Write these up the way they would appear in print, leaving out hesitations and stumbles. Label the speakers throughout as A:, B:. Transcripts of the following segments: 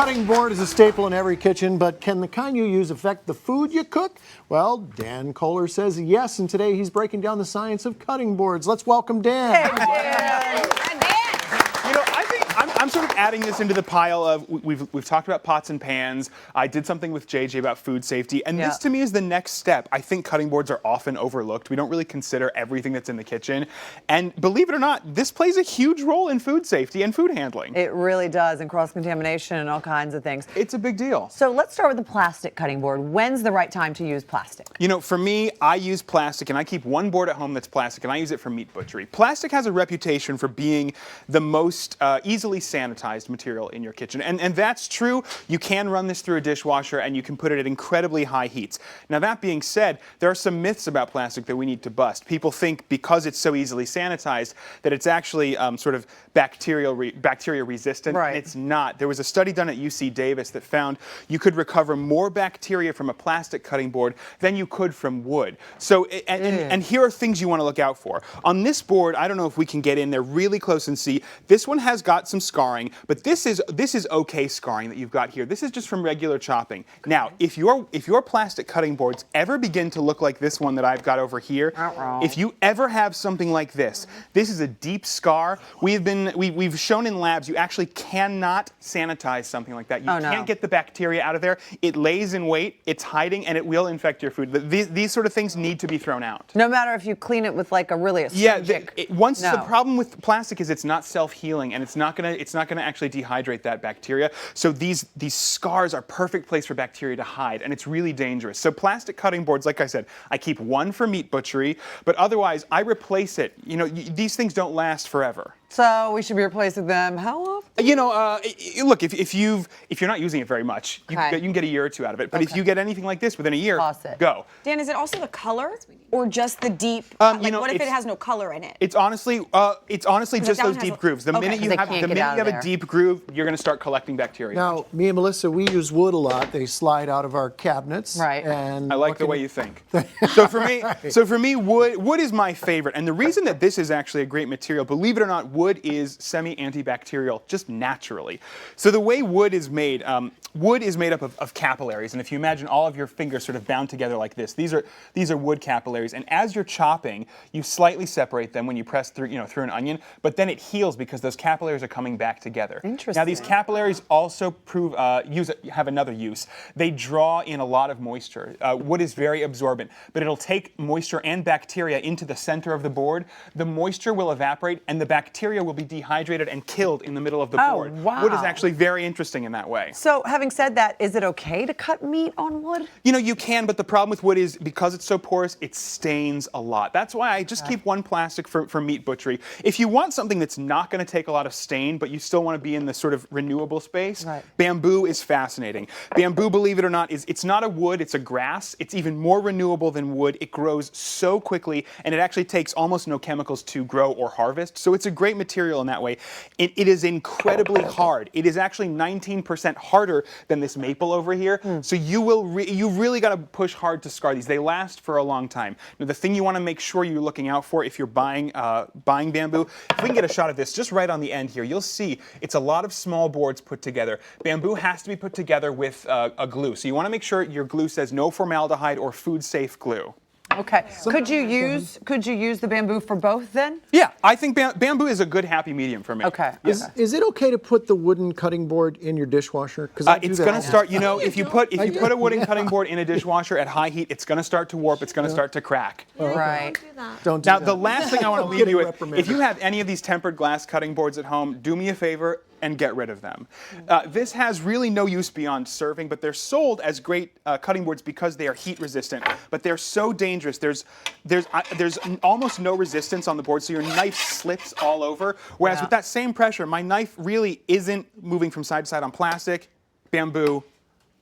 A: cutting board is a staple in every kitchen, but can the kind you use affect the food you cook? Well, Dan Kohler says yes, and today he's breaking down the science of cutting boards. Let's welcome Dan.
B: Hey, Dan.
C: You know, I think I'm sort of adding this into the pile of we've talked about pots and pans. I did something with JJ about food safety, and this to me is the next step. I think cutting boards are often overlooked. We don't really consider everything that's in the kitchen, and believe it or not, this plays a huge role in food safety and food handling.
B: It really does, and cross-contamination and all kinds of things.
C: It's a big deal.
B: So let's start with the plastic cutting board. When's the right time to use plastic?
C: You know, for me, I use plastic, and I keep one board at home that's plastic, and I use it for meat butchery. Plastic has a reputation for being the most easily sanitized material in your kitchen, and that's true. You can run this through a dishwasher, and you can put it at incredibly high heats. Now, that being said, there are some myths about plastic that we need to bust. People think because it's so easily sanitized that it's actually sort of bacteria resistant,
B: right.
C: And it's not. There was a study done at UC Davis that found you could recover more bacteria from a plastic cutting board than you could from wood. So, and here are things you want to look out for. On this board, I don't know if we can get in there really close and see. This one has got some scarring, but this is okay scarring that you've got here. This is just from regular chopping. Okay. Now, if your plastic cutting boards ever begin to look like this one that I've got over here, if you ever have something like this is a deep scar. We've shown in labs you actually cannot sanitize something like that. You can't get the bacteria out of there. It lays in wait, it's hiding, and it will infect your food. These sort of things need to be thrown out.
B: No matter if you clean it with like a really acidic.
C: Yeah, the problem with plastic is it's not self-healing, and it's not gonna actually dehydrate that bacteria. So these scars are perfect place for bacteria to hide, and it's really dangerous. So plastic cutting boards, like I said, I keep one for meat butchery, but otherwise I replace it. You know, these things don't last forever.
B: So we should be replacing them how often?
C: You know, look, if you're not using it very much, you can get a year or two out of it. But if you get anything like this within a year, go.
D: Dan, is it also the color or just the deep? What if it has no color in it?
C: It's honestly just those deep grooves. The minute you have a deep groove, you're going to start collecting bacteria.
A: Now, me and Melissa, we use wood a lot. They slide out of our cabinets.
B: Right.
A: And
C: I like the way you think. So for me, wood is my favorite, and the reason that this is actually a great material, believe it or not, wood is semi-antibacterial just naturally. So the way wood is made up of capillaries, and if you imagine all of your fingers sort of bound together like this, these are wood capillaries, and as you're chopping, you slightly separate them when you press through an onion, but then it heals because those capillaries are coming back together.
B: Interesting.
C: Now these capillaries also have another use. They draw in a lot of moisture. Wood is very absorbent, but it'll take moisture and bacteria into the center of the board. The moisture will evaporate, and the bacteria will be dehydrated and killed in the middle of the board.
B: Wow.
C: Wood is actually very interesting in that way.
B: So having said that, is it okay to cut meat on wood?
C: You know, you can, but the problem with wood is because it's so porous, it stains a lot. That's why I just keep one plastic for meat butchery. If you want something that's not going to take a lot of stain, but you still want to be in the sort of renewable space, bamboo is fascinating. Bamboo, believe it or not, it's not a wood, it's a grass. It's even more renewable than wood. It grows so quickly, and it actually takes almost no chemicals to grow or harvest. So it's a great material in that way. It is incredibly hard. It is actually 19% harder than this maple over here. So you really got to push hard to scar these. They last for a long time. Now, the thing you want to make sure you're looking out for if you're buying bamboo, if we can get a shot of this just right on the end here, you'll see it's a lot of small boards put together. Bamboo has to be put together with a glue. So you want to make sure your glue says no formaldehyde or food safe glue.
B: Okay. Could you use the bamboo for both then?
C: Yeah, I think bamboo is a good happy medium for me.
B: Okay.
A: Is it okay to put the wooden cutting board in your dishwasher? Because
C: it's going to start. You know, if you put a wooden cutting board in a dishwasher at high heat, it's going to start to warp. It's going to start to crack.
B: Right.
A: Don't do
C: now,
A: that.
C: the last thing I want to leave you with: if you have any of these tempered glass cutting boards at home, do me a favor and get rid of them. This has really no use beyond serving, but they're sold as great cutting boards because they are heat resistant. But they're so dangerous. There's almost no resistance on the board, so your knife slips all over. Whereas with that same pressure, my knife really isn't moving from side to side on plastic, bamboo,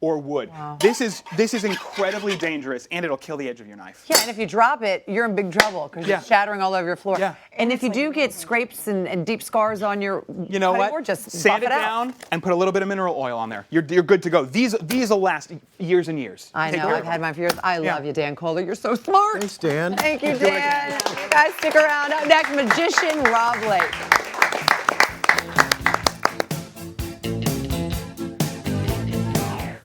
C: or wood.
B: Wow.
C: This is incredibly dangerous, and it'll kill the edge of your knife.
B: Yeah, and if you drop it, you're in big trouble because you're shattering all over your floor.
C: Yeah.
B: And if you do get scrapes and deep scars on your
C: you know what?
B: board, just
C: sand
B: buff
C: it down and put a little bit of mineral oil on there. You're good to go. These will last years and years.
B: I
C: Take
B: know.
C: care
B: I've
C: of
B: had
C: them.
B: mine for years. I love you, Dan Kohler. You're so smart.
A: Thanks, Dan.
B: Thank you, Dan. Guys, stick around. Up next, magician Rob Lake.